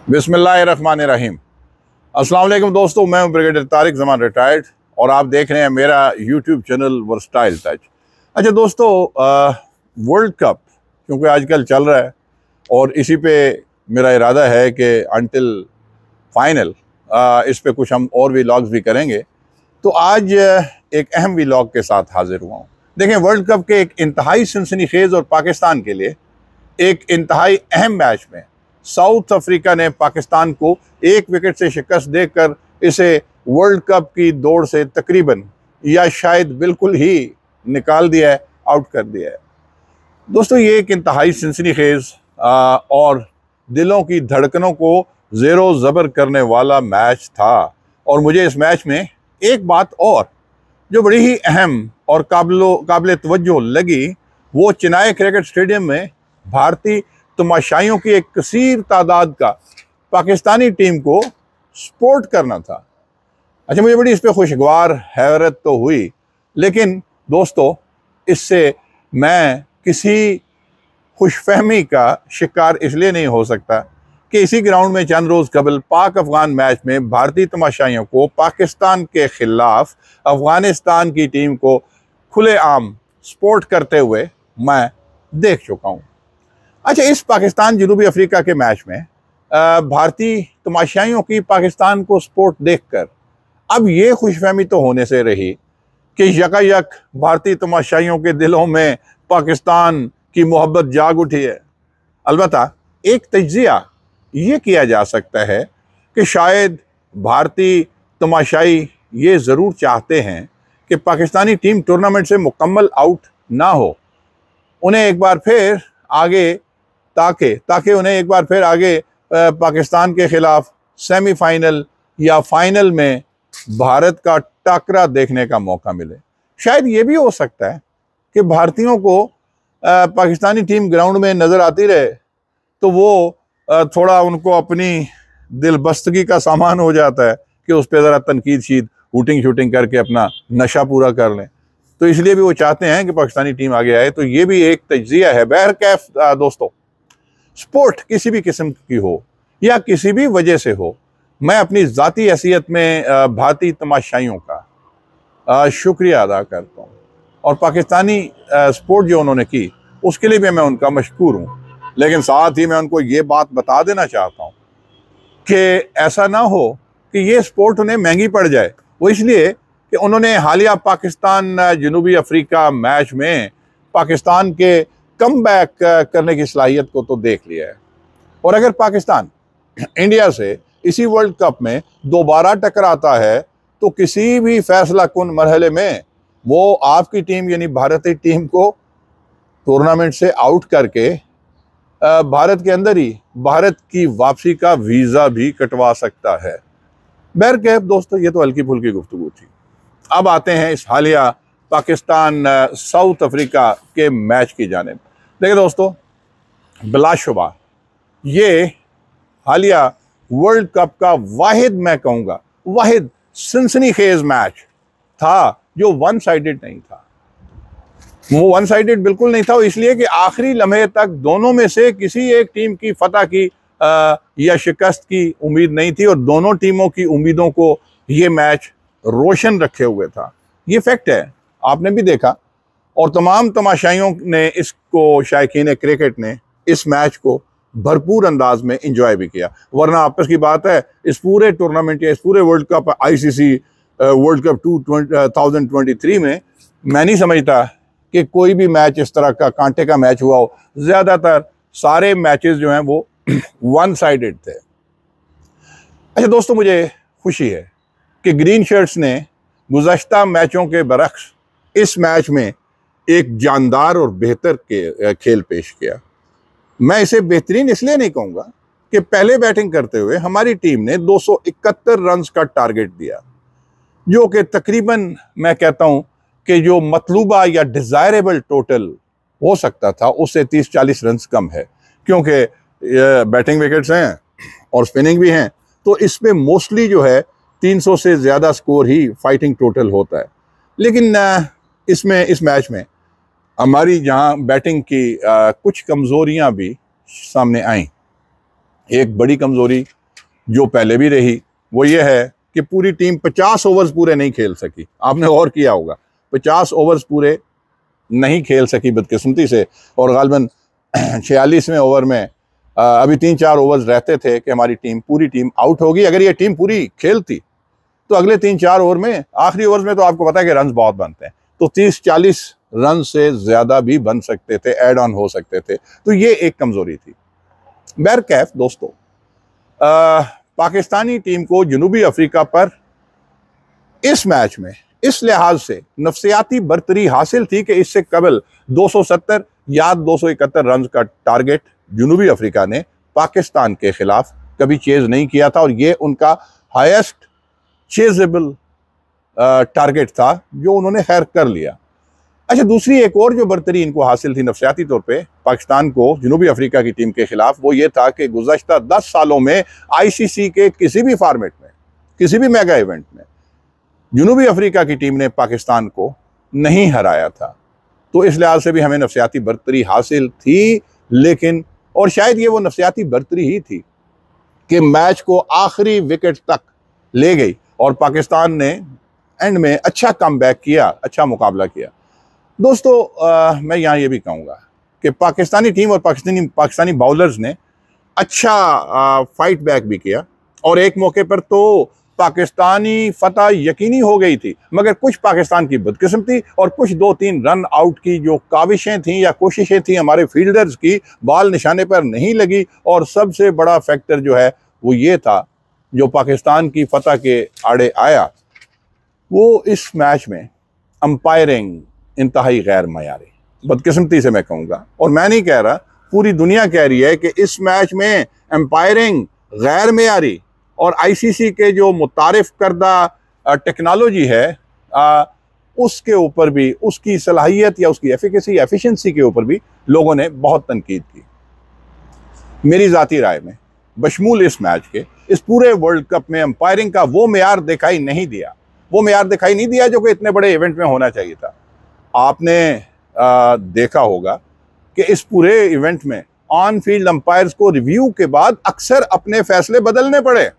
बिस्मिल्लाहिर्रहमानिर्रहीम। अस्सलाम वालेकुम दोस्तों, मैं हूं ब्रिगेडियर तारिक ज़मान रिटायर्ड और आप देख रहे हैं मेरा यूट्यूब चैनल वर्सटाइल टच। अच्छा दोस्तों, वर्ल्ड कप क्योंकि आजकल चल रहा है और इसी पे मेरा इरादा है कि अनटिल फाइनल इस पे कुछ हम और व्लॉग्स भी करेंगे। तो आज एक अहम व्लॉग के साथ हाजिर हुआ हूँ। देखें, वर्ल्ड कप के एक इंतहाई सनसनीखेज और पाकिस्तान के लिए एक इंतहाई अहम मैच में साउथ अफ्रीका ने पाकिस्तान को एक विकेट से शिकस्त देकर इसे वर्ल्ड कप की दौड़ से तकरीबन या शायद बिल्कुल ही निकाल दिया है, आउट कर दिया है। दोस्तों, ये एक इंतहाई सनसनीखेज और दिलों की धड़कनों को ज़ेरो ज़बर करने वाला मैच था। और मुझे इस मैच में एक बात और जो बड़ी ही अहम और काबिल तवज्जो लगी, वो चेन्नई क्रिकेट स्टेडियम में भारतीय तमाशाइयों की एक कसीर तादाद का पाकिस्तानी टीम को सपोर्ट करना था। अच्छा, मुझे बड़ी इस पर खुशगवार हैरत तो हुई, लेकिन दोस्तों इससे मैं किसी खुशफहमी का शिकार इसलिए नहीं हो सकता कि इसी ग्राउंड में चंद रोज़ कबल पाक अफगान मैच में भारतीय तमाशाइयों को पाकिस्तान के खिलाफ अफगानिस्तान की टीम को खुलेआम सपोर्ट करते हुए मैं देख चुका हूँ। अच्छा, इस पाकिस्तान जनूबी अफ्रीका के मैच में भारतीय तमाशाइयों की पाकिस्तान को सपोर्ट देखकर अब ये खुशफहमी तो होने से रही कि यकायक भारतीय तमाशाइयों के दिलों में पाकिस्तान की मोहब्बत जाग उठी है। अलबत्ता एक तज्जिया ये किया जा सकता है कि शायद भारतीय तमाशाई ये ज़रूर चाहते हैं कि पाकिस्तानी टीम टूर्नामेंट से मुकम्मल आउट ना हो, उन्हें एक बार फिर आगे ताकि उन्हें एक बार फिर आगे पाकिस्तान के खिलाफ सेमीफाइनल या फाइनल में भारत का टकरा देखने का मौका मिले। शायद ये भी हो सकता है कि भारतीयों को पाकिस्तानी टीम ग्राउंड में नज़र आती रहे तो वो थोड़ा उनको अपनी दिलबस्तगी का सामान हो जाता है कि उस पर ज़रा तनकीद शीद हूटिंग शूटिंग करके अपना नशा पूरा कर लें, तो इसलिए भी वो चाहते हैं कि पाकिस्तानी टीम आगे आए। तो ये भी एक तज्जिया है। बहरकैफ दोस्तों, स्पोर्ट किसी भी किस्म की हो या किसी भी वजह से हो, मैं अपनी ज़ाती हैसियत में भारतीय तमाशाइयों का शुक्रिया अदा करता हूँ और पाकिस्तानी स्पोर्ट जो उन्होंने की उसके लिए भी मैं उनका मशकूर हूँ। लेकिन साथ ही मैं उनको ये बात बता देना चाहता हूँ कि ऐसा ना हो कि ये स्पोर्ट उन्हें महंगी पड़ जाए। वो इसलिए कि उन्होंने हालिया पाकिस्तान जनूबी अफ्रीका मैच में पाकिस्तान के कम बैक करने की सलाहियत को तो देख लिया है। और अगर पाकिस्तान इंडिया से इसी वर्ल्ड कप में दोबारा टकराता है तो किसी भी फैसला कुन मरहले में वो आपकी टीम यानी भारतीय टीम को टूर्नामेंट से आउट करके भारत के अंदर ही भारत की वापसी का वीज़ा भी कटवा सकता है। बहरकैफ दोस्तों, ये तो हल्की फुल्की गुफ्तगू थी। अब आते हैं इस हालिया पाकिस्तान साउथ अफ्रीका के मैच की जानिब। देखिए दोस्तों, बिलाशुबा ये हालिया वर्ल्ड कप का वाहिद, मैं कहूँगा वाहिद सनसनीखेज मैच था जो वन साइडेड नहीं था। वो वन साइडेड बिल्कुल नहीं था, इसलिए कि आखिरी लम्हे तक दोनों में से किसी एक टीम की फतह की या शिकस्त की उम्मीद नहीं थी और दोनों टीमों की उम्मीदों को ये मैच रोशन रखे हुए था। ये फैक्ट है, आपने भी देखा और तमाम तमाशाइयों ने इसको, शायकीन क्रिकेट ने इस मैच को भरपूर अंदाज में इंजॉय भी किया। वरना आपस की बात है, इस पूरे टूर्नामेंट या इस पूरे world cup ICC world cup 2023 में मैं नहीं समझता कि कोई भी मैच इस तरह का कांटे का मैच हुआ हो। ज़्यादातर सारे मैचेस जो हैं वो वन साइडेड थे। अच्छा दोस्तों, मुझे खुशी है कि ग्रीन शर्ट्स ने गुज़श्ता मैचों के बरक्स इस मैच में एक जानदार और बेहतर खेल पेश किया। मैं इसे बेहतरीन इसलिए नहीं कहूँगा कि पहले बैटिंग करते हुए हमारी टीम ने 271 रन्स का टारगेट दिया, जो कि तकरीबन मैं कहता हूँ कि जो मतलूबा या डिज़ायरेबल टोटल हो सकता था उससे 30-40 रन्स कम है, क्योंकि बैटिंग विकेट्स हैं और स्पिनिंग भी हैं, तो इसमें मोस्टली जो है 300 से ज़्यादा स्कोर ही फाइटिंग टोटल होता है। लेकिन इस मैच में हमारी जहां बैटिंग की कुछ कमज़ोरियां भी सामने आईं। एक बड़ी कमज़ोरी जो पहले भी रही वो ये है कि पूरी टीम 50 ओवर्स पूरे नहीं खेल सकी। आपने गौर किया होगा, 50 ओवर्स पूरे नहीं खेल सकी बदकिस्मती से, और गालिबन 46वें ओवर में अभी 3-4 ओवर्स रहते थे कि हमारी टीम, पूरी टीम आउट होगी। अगर ये टीम पूरी खेलती तो अगले 3-4 ओवर में, आखिरी ओवर्स में तो आपको पता है कि रन बहुत बनते हैं, तो 30-40 रन से ज़्यादा भी बन सकते थे, एड ऑन हो सकते थे। तो ये एक कमज़ोरी थी। बहरकैफ दोस्तों, पाकिस्तानी टीम को जनूबी अफ्रीका पर इस मैच में इस लिहाज से नफसियाती बरतरी हासिल थी कि इससे कबल 270 या 271 रन का टारगेट जनूबी अफ्रीका ने पाकिस्तान के खिलाफ कभी चेज नहीं किया था, और ये उनका हाईएस्ट चेजेबल टारगेट था जो उन्होंने खैर कर लिया। अच्छा, दूसरी एक और जो बरतरी इनको हासिल थी नफसियाती तौर पे पाकिस्तान को जनूबी अफ्रीका की टीम के खिलाफ, वो ये था कि गुज़श्ता 10 सालों में आईसीसी के किसी भी फॉर्मेट में, किसी भी मेगा इवेंट में जनूबी अफ्रीका की टीम ने पाकिस्तान को नहीं हराया था। तो इस लिहाज से भी हमें नफसियाती बरतरी हासिल थी, लेकिन और शायद ये वो नफसियाती बरतरी ही थी कि मैच को आखिरी विकेट तक ले गई और पाकिस्तान ने एंड में अच्छा कमबैक किया, अच्छा मुकाबला किया। दोस्तों, मैं यहाँ ये भी कहूँगा कि पाकिस्तानी टीम और पाकिस्तानी बाउलर्स ने अच्छा फाइट बैक भी किया, और एक मौके पर तो पाकिस्तानी फतह यकीनी हो गई थी, मगर कुछ पाकिस्तान की बदकिस्मती और कुछ 2-3 रन आउट की जो काविशें थीं या कोशिशें थीं हमारे फील्डर्स की, बाल निशाने पर नहीं लगी। और सबसे बड़ा फैक्टर जो है वो ये था, जो पाकिस्तान की फतह के आड़े आया, वो इस मैच में अंपायरिंग इंतहाई गैर मयारी, बदकिस्मती से मैं कहूँगा, और मैं नहीं कह रहा, पूरी दुनिया कह रही है कि इस मैच में अंपायरिंग गैर मयारी, और आईसीसी के जो मुतारिफ करदा टेक्नोलॉजी है उसके ऊपर भी, उसकी सलाहियत या उसकी एफिकेसी, एफिशिएंसी के ऊपर भी लोगों ने बहुत तनकीद की। मेरी ज़ाती राय में बशमूल इस मैच के, इस पूरे वर्ल्ड कप में अंपायरिंग का वो मेयार दिखाई नहीं दिया, वो मेयार दिखाई नहीं दिया जो कि इतने बड़े इवेंट में होना चाहिए था। आपने देखा होगा कि इस पूरे इवेंट में ऑन फील्ड अंपायर्स को रिव्यू के बाद अक्सर अपने फैसले बदलने पड़े।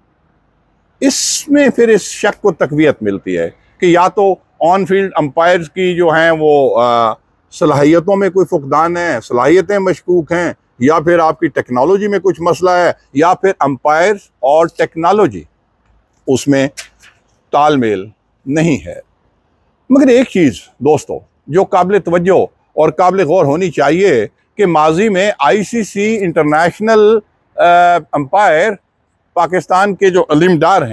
इसमें फिर इस शक को तकवीयत मिलती है कि या तो ऑन फील्ड अंपायर्स की जो हैं वो सलाहियतों में कोई फुकदान है, सलाहियतें मशकूक हैं, या फिर आपकी टेक्नोलॉजी में कुछ मसला है, या फिर अंपायर्स और टेक्नोलॉजी उसमें तालमेल नहीं है। मगर एक चीज़ दोस्तों जो काबिल तवज्जो और काबिल गौर होनी चाहिए कि माजी में आईसीसी इंटरनेशनल अंपायर पाकिस्तान के जो अलीम डार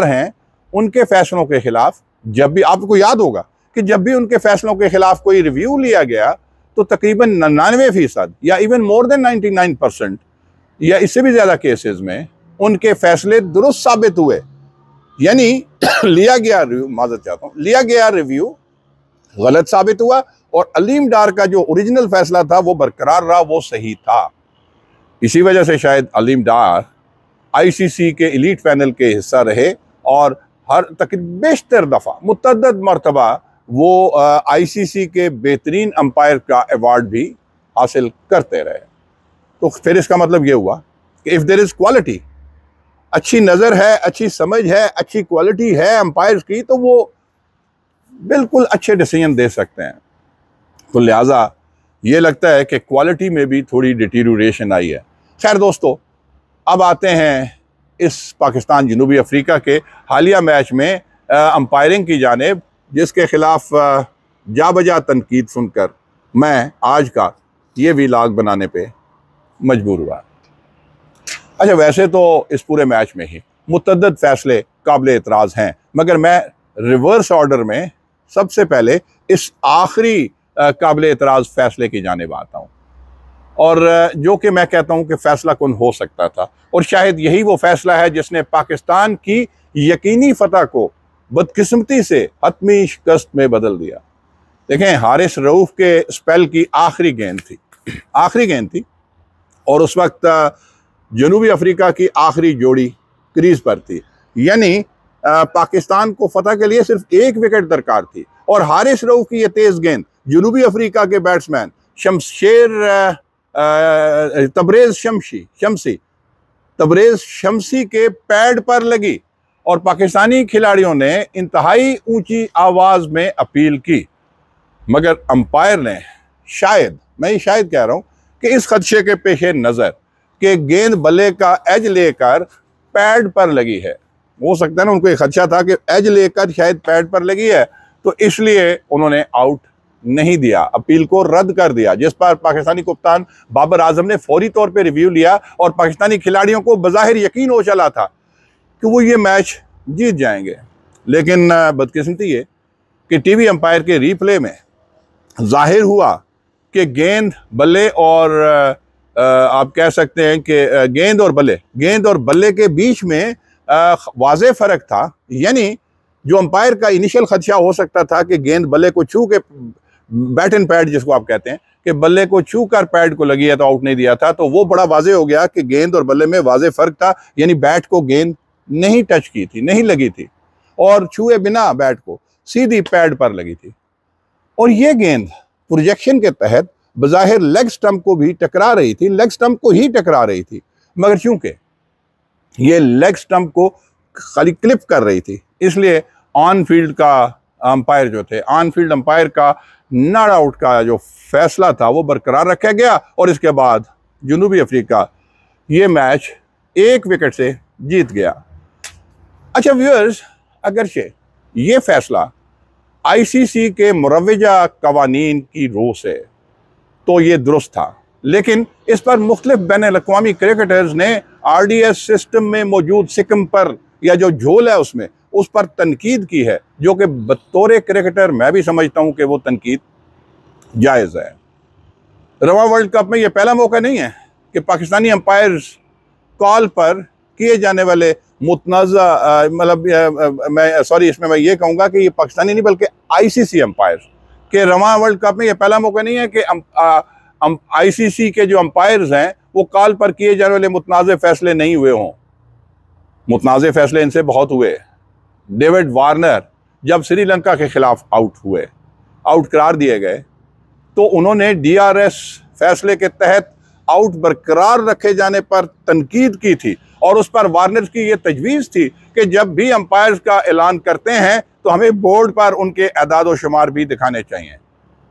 हैं, उनके फैसलों के खिलाफ जब भी, आपको याद होगा कि जब भी उनके फैसलों के खिलाफ कोई रिव्यू लिया गया तो तकरीबन 99% या इवन मोर देन 99% या इससे भी ज़्यादा केसेस में उनके फैसले दुरुस्त साबित हुए। यानी लिया गया रिव्यू गलत साबित हुआ, और अलीम डार का जो ओरिजिनल फैसला था वो बरकरार रहा, वो सही था। इसी वजह से शायद अलीम डार आईसीसी के एलीट पैनल के हिस्सा रहे, और हर बेशतर दफ़ा मुतअद्दिद मरतबा वो आईसीसी के बेहतरीन अंपायर का अवार्ड भी हासिल करते रहे। तो फिर इसका मतलब ये हुआ कि इफ़ देयर इज़ क्वालिटी, अच्छी नज़र है, अच्छी समझ है, अच्छी क्वालिटी है अंपायर्स की, तो वो बिल्कुल अच्छे डिसीजन दे सकते हैं। तो लिहाजा ये लगता है कि क्वालिटी में भी थोड़ी डिटीरियोरेशन आई है। खैर दोस्तों, अब आते हैं इस पाकिस्तान जनूबी अफ्रीका के हालिया मैच में अंपायरिंग की जानिब, जिसके ख़िलाफ़ जा बजा तनकीद सुनकर मैं आज का ये व्लॉग बनाने पे मजबूर हुआ। अच्छा, वैसे तो इस पूरे मैच में ही मुतअद्दिद फ़ैसले काबिल एतराज़ हैं, मगर मैं रिवर्स ऑर्डर में सबसे पहले इस आखिरी काबिल एतराज़ फ़ैसले की जानिब आता हूँ, और जो कि मैं कहता हूँ कि फ़ैसला कौन हो सकता था, और शायद यही वो फ़ैसला है जिसने पाकिस्तान की यकीनी फतह को बदकिस्मती से हतमी शिकस्त में बदल दिया। देखें, हारिस रऊफ़ के स्पेल की आखिरी गेंद थी, और उस वक्त जनूबी अफ्रीका की आखिरी जोड़ी क्रीज पर थी। यानी पाकिस्तान को फतह के लिए सिर्फ एक विकेट दरकार थी, और हारिस रऊफ़ की यह तेज़ गेंद जनूबी अफ्रीका के बैट्समैन तबरेज़ शमसी तबरेज़ शम्सी के पैड पर लगी और पाकिस्तानी खिलाड़ियों ने इंतहाई ऊंची आवाज़ में अपील की, मगर अंपायर ने शायद, मैं ये शायद कह रहा हूँ कि इस खदशे के पेश नज़र कि गेंद बल्ले का एज लेकर पैड पर लगी है, हो सकता है ना उनको एक खदशा था कि एज लेकर शायद पैड पर लगी है, तो इसलिए उन्होंने आउट नहीं दिया, अपील को रद्द कर दिया, जिस पर पाकिस्तानी कप्तान बाबर आजम ने फौरी तौर पे रिव्यू लिया और पाकिस्तानी खिलाड़ियों को बज़ाहिर यकीन हो चला था कि वो ये मैच जीत जाएंगे। लेकिन बदकिस्मती ये कि टीवी अंपायर के रीप्ले में जाहिर हुआ कि गेंद बल्ले और आप कह सकते हैं कि गेंद और बल्ले के बीच में वाज़े फ़र्क था। यानी जो अंपायर का इनिशियल खदशा हो सकता था कि गेंद बल्ले को छू के, बैट एंड पैड जिसको आप कहते हैं, कि बल्ले को छू कर पैड को लगी है तो आउट नहीं दिया था, तो वो बड़ा वाज़े हो गया कि गेंद और बल्ले में वाज़े फ़र्क था। यानी बैट को गेंद नहीं टच की थी, नहीं लगी थी, और छुए बिना बैट को सीधी पैड पर लगी थी। और ये गेंद प्रोजेक्शन के तहत बज़ाहिर लेग स्टंप को भी टकरा रही थी, लेग स्टंप को ही टकरा रही थी, मगर चूंकि ये लेग स्टंप को खाली क्लिप कर रही थी, इसलिए ऑन फील्ड का अंपायर जो थे, ऑन फील्ड अंपायर का नॉट आउट का जो फैसला था वो बरकरार रखा गया और इसके बाद जनूबी अफ्रीका ये मैच 1 विकेट से जीत गया। अच्छा व्यूअर्स, अगरचे ये फैसला आईसीसी के मुरव्वजा कवानीन की रूह से तो ये दुरुस्त था, लेकिन इस पर मुख्तलिफ बैनुल-अक़वामी क्रिकेटर्स ने आरडीएस सिस्टम में मौजूद सिकम पर, या जो झोल है उसमें, उस पर तनकीद की है, जो कि बतौर क्रिकेटर मैं भी समझता हूं कि वो तनकीद जायज़ है। रवा वर्ल्ड कप में ये पहला मौका नहीं है कि पाकिस्तानी अंपायर्स कॉल पर किए जाने वाले मुतनाज़ा, इसमें मैं ये कहूँगा कि ये पाकिस्तानी नहीं बल्कि आईसीसी अंपायर्स के रवा वर्ल्ड कप में ये पहला मौका नहीं है कि आईसीसी के जो अंपायर्स हैं वो कॉल पर किए जाने वाले मुतनाज़े फैसले नहीं हुए हों। मुतनाज़े फैसले इनसे बहुत हुए। डेविड वार्नर जब श्रीलंका के खिलाफ आउट करार दिए गए, तो उन्होंने डीआरएस फैसले के तहत आउट बरकरार रखे जाने पर तनकीद की थी, और उस पर वार्नर की ये तजवीज़ थी कि जब भी अंपायर्स का ऐलान करते हैं तो हमें बोर्ड पर उनके अदाद व शुमार भी दिखाने चाहिए।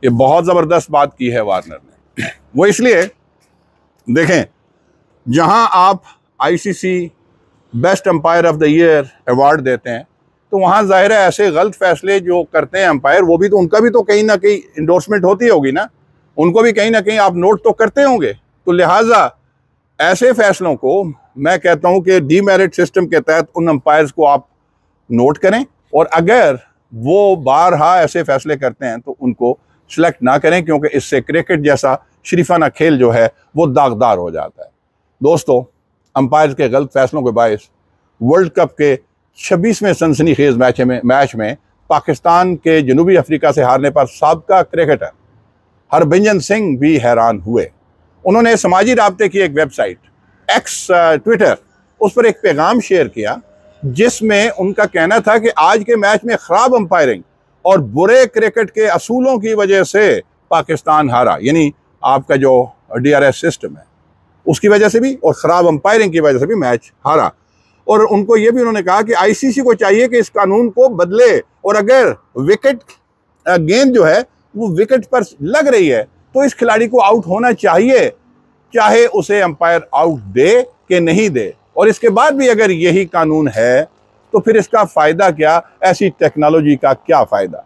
ये बहुत ज़बरदस्त बात की है वार्नर ने। वो इसलिए देखें, जहां आप ICC best umpire of the year award देते हैं, तो वहाँ ज़ाहिर है ऐसे गलत फैसले जो करते हैं अंपायर, वो भी तो, उनका भी तो कहीं ना कहीं इंडोर्समेंट होती होगी ना, उनको भी कहीं ना कहीं आप नोट तो करते होंगे। तो लिहाजा ऐसे फैसलों को मैं कहता हूँ कि डीमेरिट सिस्टम के तहत उन अंपायर्स को आप नोट करें, और अगर वो बारहा ऐसे फैसले करते हैं तो उनको सिलेक्ट ना करें, क्योंकि इससे क्रिकेट जैसा शरीफाना खेल जो है वो दागदार हो जाता है। दोस्तों, अंपायर्स के गलत फैसलों के बायस वर्ल्ड कप के 26वें सनसनीखेज मैच में पाकिस्तान के जनूबी अफ्रीका से हारने पर साबका क्रिकेटर हरभजन सिंह भी हैरान हुए। उन्होंने समाजी राब्ते की एक वेबसाइट एक्स ट्विटर, उस पर एक पैगाम शेयर किया जिसमें उनका कहना था कि आज के मैच में ख़राब अंपायरिंग और बुरे क्रिकेट के असूलों की वजह से पाकिस्तान हारा। यानी आपका जो डीआरएस सिस्टम है उसकी वजह से भी और ख़राब अंपायरिंग की वजह से भी मैच हारा। और उनको ये भी उन्होंने कहा कि आईसीसी को चाहिए कि इस कानून को बदले, और अगर विकेट गेंद जो है वो विकेट पर लग रही है तो इस खिलाड़ी को आउट होना चाहिए, चाहे उसे अंपायर आउट दे कि नहीं दे। और इसके बाद भी अगर यही कानून है तो फिर इसका फ़ायदा क्या, ऐसी टेक्नोलॉजी का क्या फ़ायदा।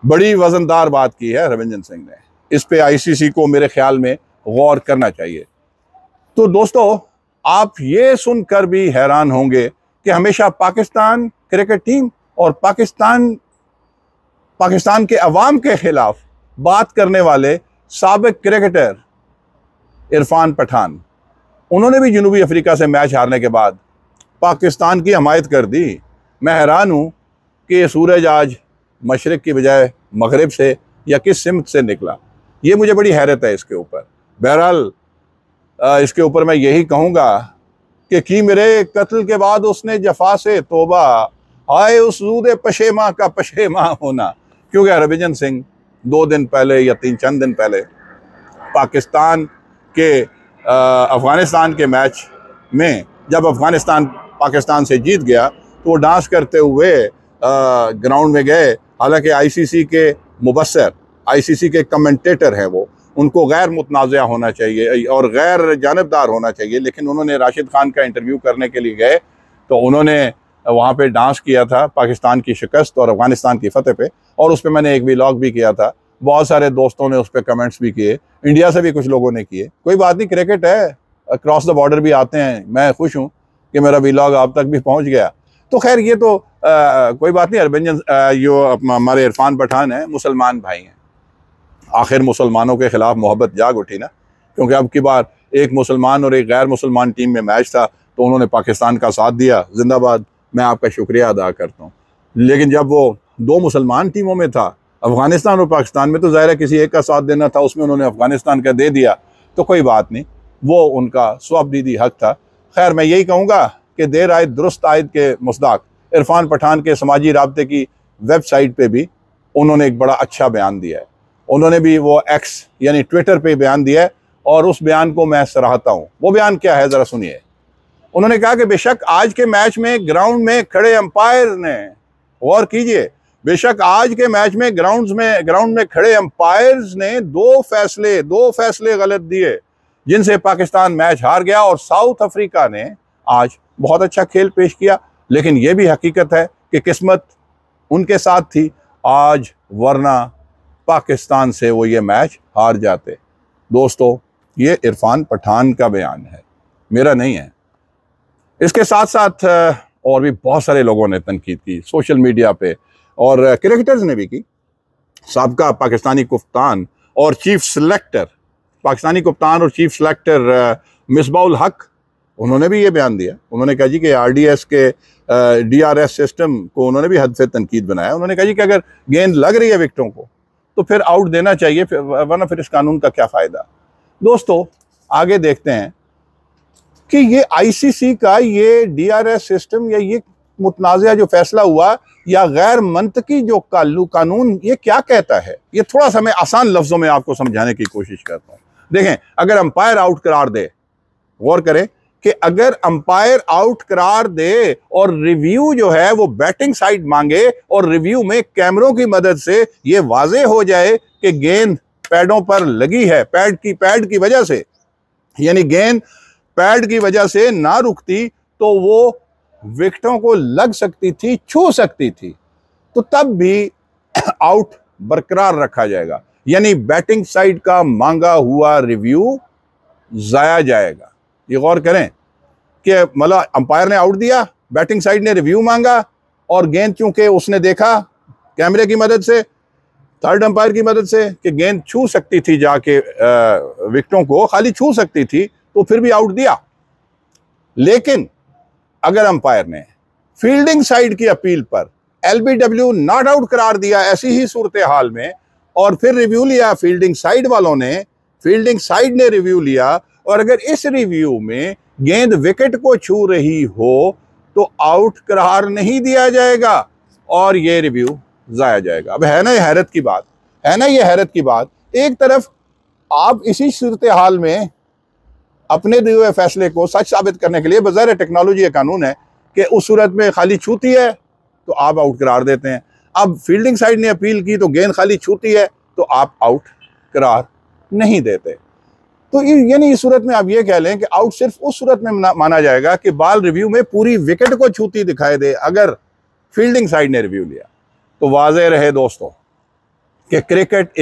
बड़ी वज़नदार बात की है हरभजन सिंह ने, इस पे आईसीसी को मेरे ख्याल में गौर करना चाहिए। तो दोस्तों, आप ये सुनकर भी हैरान होंगे कि हमेशा पाकिस्तान क्रिकेट टीम और पाकिस्तान के अवाम के खिलाफ बात करने वाले साबिक क्रिकेटर इरफान पठान, उन्होंने भी जनूबी अफ्रीका से मैच हारने के बाद पाकिस्तान की हमायत कर दी। मैं हैरान हूँ कि ये सूरज आज मशरिक़ की बजाय मगरिब से या किस सिमत से निकला, ये मुझे बड़ी हैरत है इसके ऊपर। बहरहाल इसके ऊपर मैं यही कहूँगा कि मेरे कत्ल के बाद उसने जफा से तोबा, आए उस रूदे पशेमा का पशेमा होना। क्योंकि हरभजन सिंह 2 दिन पहले या चंद दिन पहले पाकिस्तान के अफ़गानिस्तान के मैच में जब अफगानिस्तान पाकिस्तान से जीत गया तो वो डांस करते हुए ग्राउंड में गए। हालांकि आईसीसी के मुबस्सर, आईसीसी के कमेंटेटर हैं वो, उनको गैर मुतनाज़ा होना चाहिए और गैर जानबदार होना चाहिए, लेकिन उन्होंने राशिद खान का इंटरव्यू करने के लिए गए तो उन्होंने वहाँ पे डांस किया था पाकिस्तान की शिकस्त और अफगानिस्तान की फतेह पे, और उस पर मैंने एक व्लॉग भी किया था। बहुत सारे दोस्तों ने उस पर कमेंट्स भी किए, इंडिया से भी कुछ लोगों ने किए। कोई बात नहीं, क्रिकेट है, क्रॉस द बॉर्डर भी आते हैं। मैं खुश हूँ कि मेरा व्लॉग आप तक भी पहुँच गया। तो खैर ये तो कोई बात नहीं। हरभजन जो हमारे इरफान पठान हैं, मुसलमान भाई हैं, आखिर मुसलमानों के ख़िलाफ़ मोहब्बत जाग उठी ना, क्योंकि अब की बार एक मुसलमान और एक गैर मुसलमान टीम में मैच था तो उन्होंने पाकिस्तान का साथ दिया। जिंदाबाद, मैं आपका शुक्रिया अदा करता हूँ। लेकिन जब वो दो मुसलमान टीमों में था, अफ़गानिस्तान और पाकिस्तान में, तो ज़ाहिर है किसी एक का साथ देना था, उसमें उन्होंने अफ़गानिस्तान का दे दिया, तो कोई बात नहीं, वो उनका स्वबदीदी हक था। खैर मैं यही कहूँगा कि देर आयद दुरुस्त आयद के मुस्दाक इरफान पठान के समाजी राब्ते की वेबसाइट पे भी उन्होंने एक बड़ा अच्छा बयान दिया है। उन्होंने भी वो एक्स यानी ट्विटर पे बयान दिया है और उस बयान को मैं सराहता हूँ। वो बयान क्या है ज़रा सुनिए। उन्होंने कहा कि बेशक आज के मैच में ग्राउंड में खड़े अंपायर ने, गौर कीजिए, बेशक आज के मैच में ग्राउंड में खड़े अंपायर्स ने दो फैसले गलत दिए जिनसे पाकिस्तान मैच हार गया, और साउथ अफ्रीका ने आज बहुत अच्छा खेल पेश किया। लेकिन यह भी हकीकत है कि किस्मत उनके साथ थी आज, वरना पाकिस्तान से वो ये मैच हार जाते। दोस्तों, ये इरफान पठान का बयान है, मेरा नहीं है। इसके साथ साथ और भी बहुत सारे लोगों ने तनकीद की सोशल मीडिया पे, और क्रिकेटर्स ने भी की। साबका पाकिस्तानी कप्तान और चीफ सेलेक्टर, पाकिस्तानी कप्तान और चीफ सेलेक्टर मिसबाउल हक, उन्होंने भी ये बयान दिया। उन्होंने कहा जी कि आरडीएस के डीआरएस सिस्टम को उन्होंने भी हद से तनकीद बनाया। उन्होंने कहा जी कि अगर गेंद लग रही है विकेटों को तो फिर आउट देना चाहिए, वरना फिर इस कानून का क्या फ़ायदा। दोस्तों, आगे देखते हैं कि ये आईसीसी का ये डीआरएस सिस्टम या ये मुतनाज़ा जो फैसला हुआ या गैर मंतकी जो कानून, ये क्या कहता है। ये थोड़ा सा मैं आसान लफ्ज़ों में आपको समझाने की कोशिश करता हूँ। देखें, अगर अंपायर आउट करार दे, गौर करें कि अगर अंपायर आउट करार दे और रिव्यू जो है वो बैटिंग साइड मांगे और रिव्यू में कैमरों की मदद से ये वाज़े हो जाए कि गेंद पैडों पर लगी है, पैड की वजह से, यानी गेंद पैड की वजह से ना रुकती तो वो विकेटों को लग सकती थी, छू सकती थी, तो तब भी आउट बरकरार रखा जाएगा, यानी बैटिंग साइड का मांगा हुआ रिव्यू जाया जाएगा। ये गौर करें कि मतलब अंपायर ने आउट दिया, बैटिंग साइड ने रिव्यू मांगा, और गेंद चूंकि उसने देखा कैमरे की मदद से, थर्ड अंपायर की मदद से, कि गेंद छू सकती थी जाके विकेटों को, खाली छू सकती थी, तो फिर भी आउट दिया। लेकिन अगर अंपायर ने फील्डिंग साइड की अपील पर एलबीडब्ल्यू नॉट आउट करार दिया ऐसी ही सूरत हाल में, और फिर रिव्यू लिया फील्डिंग साइड वालों ने, फील्डिंग साइड ने रिव्यू लिया, और अगर इस रिव्यू में गेंद विकेट को छू रही हो तो आउट करार नहीं दिया जाएगा और ये रिव्यू जाया जाएगा। अब है ना ये हैरत की बात, है ना ये हैरत की बात। एक तरफ आप इसी सूरत हाल में अपने दिए हुए फैसले को सच साबित करने के लिए, बज़ाहिर टेक्नोलॉजी का कानून है कि उस सूरत में खाली छूती है तो आप आउट करार देते हैं। अब फील्डिंग साइड ने अपील की तो गेंद खाली छूती है तो आप आउट करार नहीं देते। तो यानी इस सूरत में आप ये कह लें कि आउट सिर्फ उस सूरत में माना जाएगा कि बॉल रिव्यू में पूरी विकेट को छूती दिखाई दे, अगर फील्डिंग साइड ने रिव्यू लिया। तो वाज़ेह रहे दोस्तों कि क्रिकेट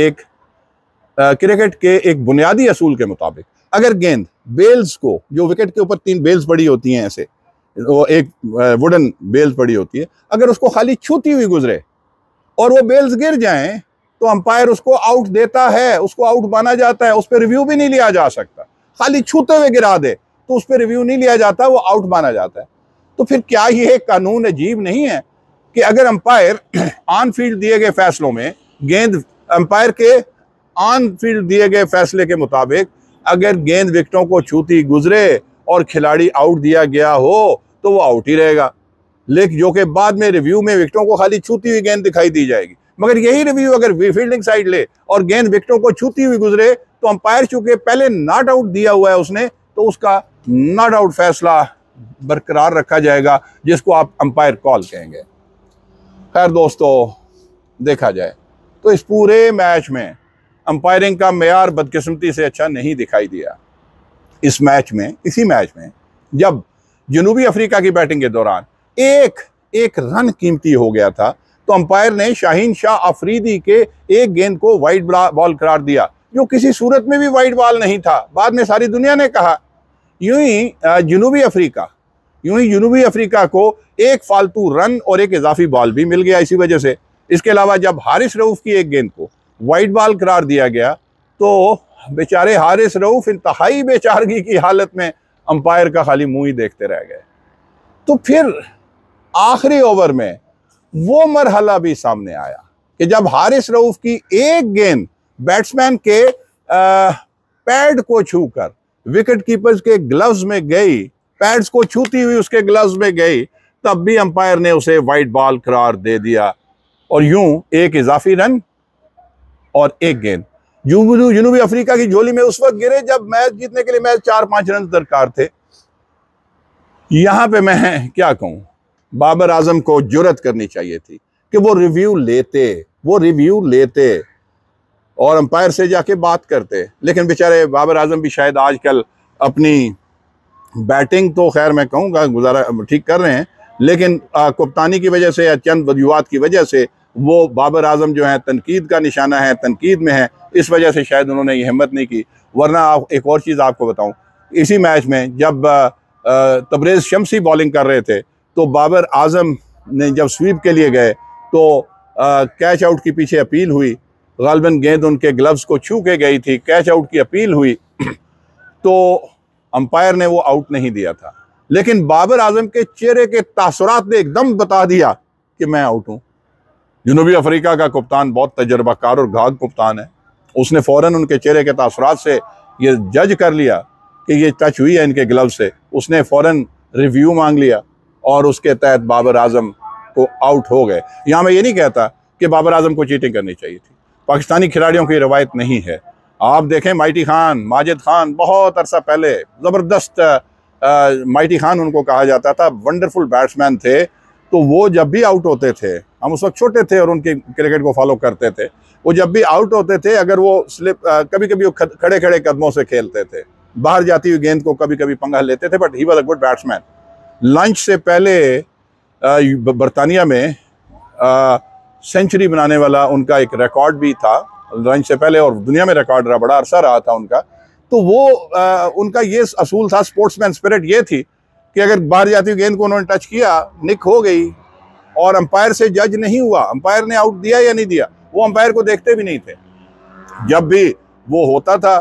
के एक बुनियादी असूल के मुताबिक अगर गेंद बेल्स को, जो विकेट के ऊपर 3 बेल्स पड़ी होती हैं, ऐसे वो एक वुडन बेल्स पड़ी होती है, अगर उसको खाली छूती हुई गुजरे और वो बेल्स गिर जाएं तो अंपायर उसको आउट देता है, उसको आउट माना जाता है, उस पर रिव्यू भी नहीं लिया जा सकता। खाली छूते हुए गिरा दे तो उस पर रिव्यू नहीं लिया जाता, वो आउट माना जाता है। तो फिर क्या ये कानून अजीब नहीं है कि अगर अंपायर ऑन फील्ड दिए गए फैसलों में गेंद, अंपायर के ऑन फील्ड दिए गए फैसले के मुताबिक अगर गेंद विकेटों को छूती गुजरे और खिलाड़ी आउट दिया गया हो तो वो आउट ही रहेगा, लेकिन जो कि बाद में रिव्यू में विकेटों को खाली छूती हुई गेंद दिखाई दी जाएगी। मगर यही रिव्यू अगर फील्डिंग साइड ले और गेंद विकेटों को छूती हुई गुजरे तो अंपायर चूंकि पहले नॉट आउट दिया हुआ है उसने, तो उसका नॉट आउट फैसला बरकरार रखा जाएगा, जिसको आप अंपायर कॉल कहेंगे। खैर दोस्तों, देखा जाए तो इस पूरे मैच में अंपायरिंग का मेयार बदकिस्मती से अच्छा नहीं दिखाई दिया। इस मैच में, इसी मैच में, जब जनूबी अफ्रीका की बैटिंग के दौरान एक रन कीमती हो गया था, तो अंपायर ने शाहीन शाह अफरीदी के एक गेंद को वाइड बॉल करार दिया, जो किसी सूरत में भी वाइड बॉल नहीं था। बाद में सारी दुनिया ने कहा। यूं ही जनूबी अफ्रीका को एक फालतू रन और एक इजाफी बॉल भी मिल गया इसी वजह से। इसके अलावा जब हारिस रऊफ की एक गेंद को वाइड बॉल करार दिया गया, तो बेचारे हारिस रऊफ इंतहाई बेचारगी की हालत में अंपायर का खाली मुंह ही देखते रह गए। तो फिर आखिरी ओवर में वो मरहला भी सामने आया कि जब हारिस रऊफ की एक गेंद बैट्समैन के पैड को छूकर विकेट कीपर्स के ग्लव्स में गई, पैड्स को छूती हुई उसके ग्लव्स में गई, तब भी अंपायर ने उसे वाइड बॉल करार दे दिया। और यूं एक इजाफी रन और एक गेंद जनूबी अफ्रीका की झोली में उस वक्त गिरे जब मैच जीतने के लिए मैच 4-5 रन दरकार थे। यहां पे मैं क्या कहूं, बाबर आजम को जुर्रत करनी चाहिए थी कि वो रिव्यू लेते और अंपायर से जाके बात करते। लेकिन बेचारे बाबर आजम भी शायद आजकल अपनी बैटिंग तो खैर मैं कहूँगा गुजारा ठीक कर रहे हैं, लेकिन कप्तानी की वजह से या चंद वजूहात की वजह से वो बाबर आजम जो है तनकीद का निशाना है, तनकीद में है। इस वजह से शायद उन्होंने ये हिम्मत नहीं की। वरना एक और चीज़ आपको बताऊं, इसी मैच में जब तबरेज़ शम्सी बॉलिंग कर रहे थे, तो बाबर आजम ने जब स्वीप के लिए गए तो कैच आउट की पीछे अपील हुई। गालिबन गेंद उनके ग्लव्स को छू के गई थी, कैच आउट की अपील हुई, तो अंपायर ने वो आउट नहीं दिया था। लेकिन बाबर आजम के चेहरे के तासुरात ने एकदम बता दिया कि मैं आउट हूँ। जनूबी अफ्रीका का कप्तान बहुत तजर्बाकार और घाघ कप्तान है। उसने फ़ौरन उनके चेहरे के तासुरात से ये जज कर लिया कि ये टच हुई है इनके ग्लव से। उसने फ़ौरन रिव्यू मांग लिया और उसके तहत बाबर आजम को आउट हो गए। यहाँ मैं ये नहीं कहता कि बाबर आजम को चीटिंग करनी चाहिए थी, पाकिस्तानी खिलाड़ियों की रवायत नहीं है। आप देखें माइटी खान, माजिद खान, बहुत अरसा पहले ज़बरदस्त माइटी खान उनको कहा जाता था, वंडरफुल बैट्समैन थे। तो वो जब भी आउट होते थे, हम उस वक्त छोटे थे और उनके क्रिकेट को फॉलो करते थे, वो जब भी आउट होते थे, अगर वो स्लिप कभी कभी वो खड़े खड़े कदमों से खेलते थे, बाहर जाती हुई गेंद को कभी कभी पंगा लेते थे, but he was a good batsman. Lunch से पहले बरतानिया में सेंचुरी बनाने वाला उनका एक रिकॉर्ड भी था लंच से पहले, और दुनिया में रिकॉर्ड रहा, बड़ा अरसा रहा था उनका। तो वो उनका ये असूल था, स्पोर्ट्समैन स्पिरिट ये थी कि अगर बाहर जाती हुई गेंद को उन्होंने टच किया, निक हो गई और अंपायर से जज नहीं हुआ, अंपायर ने आउट दिया या नहीं दिया, वो अंपायर को देखते भी नहीं थे। जब भी वो होता था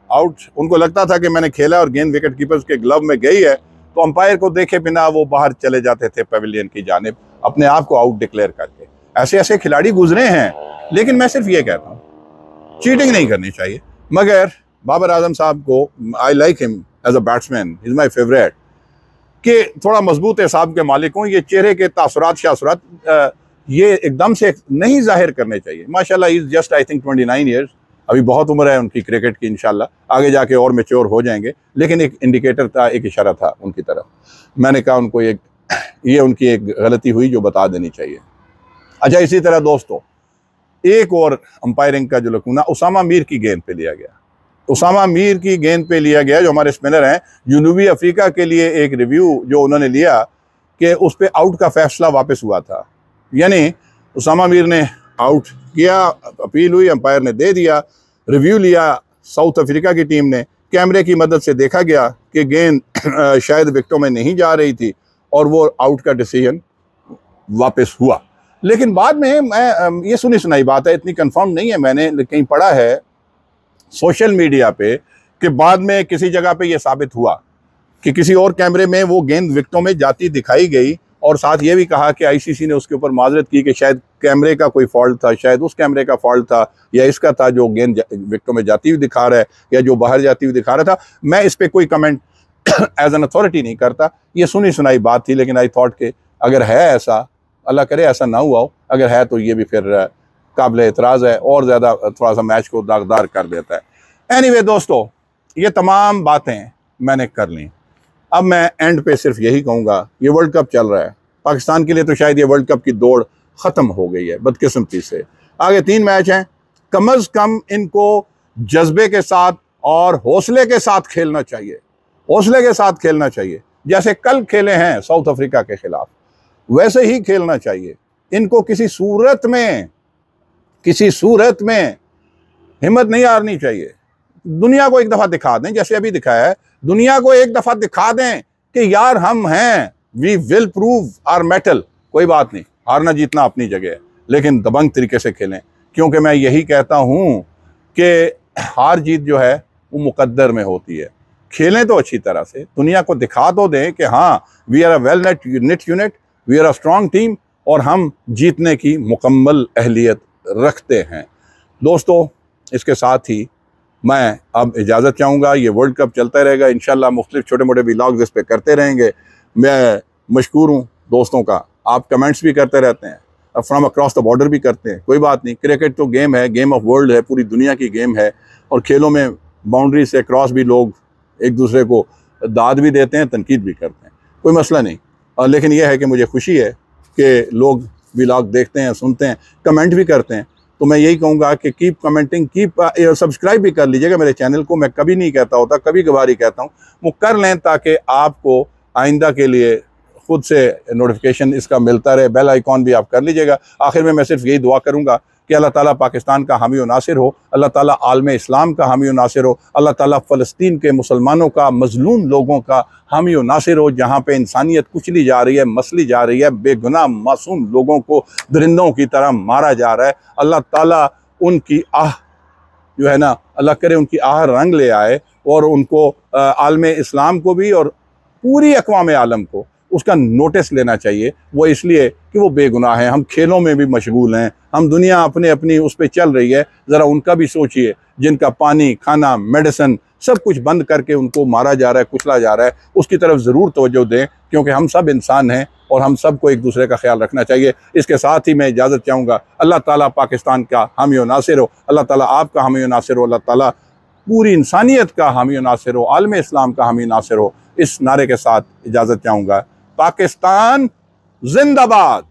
आउट, उनको लगता था कि मैंने खेला और गेंद विकेट कीपर्स के ग्लव में गई है, तो अंपायर को देखे बिना वो बाहर चले जाते थे पेविलियन की जानिब, अपने आप को आउट डिक्लेयर करके। ऐसे ऐसे खिलाड़ी गुजरे हैं। लेकिन मैं सिर्फ ये कहता हूँ, चीटिंग नहीं करनी चाहिए। मगर बाबर आजम साहब को, I like him as a batsman, is my favourite, कि थोड़ा मजबूत हिसाब के मालिक हों। ये चेहरे के तासुरात शासुरात ये एकदम से नहीं जाहिर करने चाहिए। माशाल्लाह is just I think 29 years, अभी बहुत उम्र है उनकी क्रिकेट की, इंशाल्लाह आगे जाके और मैच्योर हो जाएंगे। लेकिन एक इंडिकेटर था, एक इशारा था उनकी तरफ। मैंने कहा उनको ये उनकी एक गलती हुई जो बता देनी चाहिए। अच्छा, इसी तरह दोस्तों एक और अंपायरिंग का जो लकूना उसामा मीर की गेंद पे लिया गया। उसामा मीर की गेंद पे लिया गया, जो हमारे स्पिनर हैं। जनूबी अफ्रीका के लिए एक रिव्यू जो उन्होंने लिया कि उस पर आउट का फैसला वापस हुआ था, यानी उसामा मीर ने आउट किया, अपील हुई, अंपायर ने दे दिया, रिव्यू लिया साउथ अफ्रीका की टीम ने, कैमरे की मदद से देखा गया कि गेंद शायद विकेटों में नहीं जा रही थी और वो आउट का डिसीजन वापस हुआ। लेकिन बाद में मैं ये सुनी सुनाई बात है, इतनी कंफर्म नहीं है, मैंने कहीं पढ़ा है सोशल मीडिया पे कि बाद में किसी जगह पे ये साबित हुआ कि किसी और कैमरे में वो गेंद विकेटों में जाती दिखाई गई, और साथ ये भी कहा कि आईसीसी ने उसके ऊपर माजरत की कि शायद कैमरे का कोई फॉल्ट था, शायद उस कैमरे का फॉल्ट था या इसका था जो गेंद विकेटों में जाती हुई दिखा रहा है या जो बाहर जाती हुई दिखा रहा था। मैं इस पर कोई कमेंट एज एन अथॉरिटी नहीं करता, ये सुनी सुनाई बात थी। लेकिन आई थॉट कि अगर है ऐसा, अल्लाह करे ऐसा ना हुआ हो, अगर है तो ये भी फिर काबिल एतराज़ है और ज़्यादा थोड़ा सा मैच को दागदार कर देता है। एनीवे दोस्तों, ये तमाम बातें मैंने कर ली। अब मैं एंड पे सिर्फ यही कहूँगा, ये वर्ल्ड कप चल रहा है, पाकिस्तान के लिए तो शायद ये वर्ल्ड कप की दौड़ ख़त्म हो गई है बदकिस्मती से। आगे 3 मैच हैं, कम अज़ कम इनको जज्बे के साथ और हौसले के साथ खेलना चाहिए, हौसले के साथ खेलना चाहिए। जैसे कल खेले हैं साउथ अफ्रीका के खिलाफ, वैसे ही खेलना चाहिए। इनको किसी सूरत में हिम्मत नहीं हारनी चाहिए। दुनिया को एक दफ़ा दिखा दें, जैसे अभी दिखाया है, दुनिया को एक दफ़ा दिखा दें कि यार हम हैं, we will prove our mettle. कोई बात नहीं, हारना जीतना अपनी जगह है, लेकिन दबंग तरीके से खेलें, क्योंकि मैं यही कहता हूँ कि हार जीत जो है वो मुकद्दर में होती है। खेलें तो अच्छी तरह से, दुनिया को दिखा तो दें कि हाँ, we are a well knit unit, we are a strong team, और हम जीतने की मुकम्मल अहलियत रखते हैं। दोस्तों, इसके साथ ही मैं अब इजाज़त चाहूँगा। ये वर्ल्ड कप चलता रहेगा इंशाल्लाह, मुख्तलिफ छोटे मोटे व्लॉग्स इस पर करते रहेंगे। मैं मशकूर हूँ दोस्तों का, आप कमेंट्स भी करते रहते हैं, फ्रॉम अक्रॉस द बॉर्डर भी करते हैं, कोई बात नहीं। क्रिकेट तो गेम है, गेम ऑफ वर्ल्ड है, पूरी दुनिया की गेम है, और खेलों में बाउंड्री से क्रॉस भी लोग एक दूसरे को दाद भी देते हैं, तनकीद भी करते हैं, कोई मसला नहीं। लेकिन यह है कि मुझे खुशी है कि लोग व्लॉग देखते हैं, सुनते हैं, कमेंट भी करते हैं। तो मैं यही कहूँगा कि कीप कमेंटिंग, कीप सब्सक्राइब भी कर लीजिएगा मेरे चैनल को। मैं कभी नहीं कहता होता, कभी कभार ही कहता हूँ, वो कर लें ताकि आपको आइंदा के लिए खुद से नोटिफिकेशन इसका मिलता रहे। बेल आइकॉन भी आप कर लीजिएगा। आखिर में मैं सिर्फ यही दुआ करूँगा कि अल्लाह ताला पाकिस्तान का हामी व नासिर हो, अल्लाह ताला आलम इस्लाम का हामी व नासिर हो, अल्लाह ताला फ़लस्तीन के मुसलमानों का, मजलूम लोगों का हामी व नासिर हो, जहाँ पे इंसानियत कुचली जा रही है, मसली जा रही है, बेगुनाह मासूम लोगों को दरिंदों की तरह मारा जा रहा है। अल्लाह ताला उनकी आह जो है ना, अल्लाह करे उनकी आह रंग ले आए, और उनको आलम इस्लाम को भी और पूरी अक़वाम आलम को उसका नोटिस लेना चाहिए। वो इसलिए कि वो बेगुनाह हैं, हम खेलों में भी मशगूल हैं, हम दुनिया अपने अपनी उस पर चल रही है। ज़रा उनका भी सोचिए, जिनका पानी, खाना, मेडिसिन सब कुछ बंद करके उनको मारा जा रहा है, कुचला जा रहा है, उसकी तरफ ज़रूर तवज्जो दें, क्योंकि हम सब इंसान हैं और हम सबको एक दूसरे का ख्याल रखना चाहिए। इसके साथ ही मैं इजाज़त चाहूँगा। अल्लाह ताला पाकिस्तान का हामी व नासिर हो, अल्लाह ताला आपका हामी व नासिर हो, अल्लाह ताला पूरी इंसानियत का हामी व नासिर हो, आलम इस्लाम का हामी नासिर हो। इस नारे के साथ इजाज़त चाहूँगा। पाकिस्तान जिंदाबाद।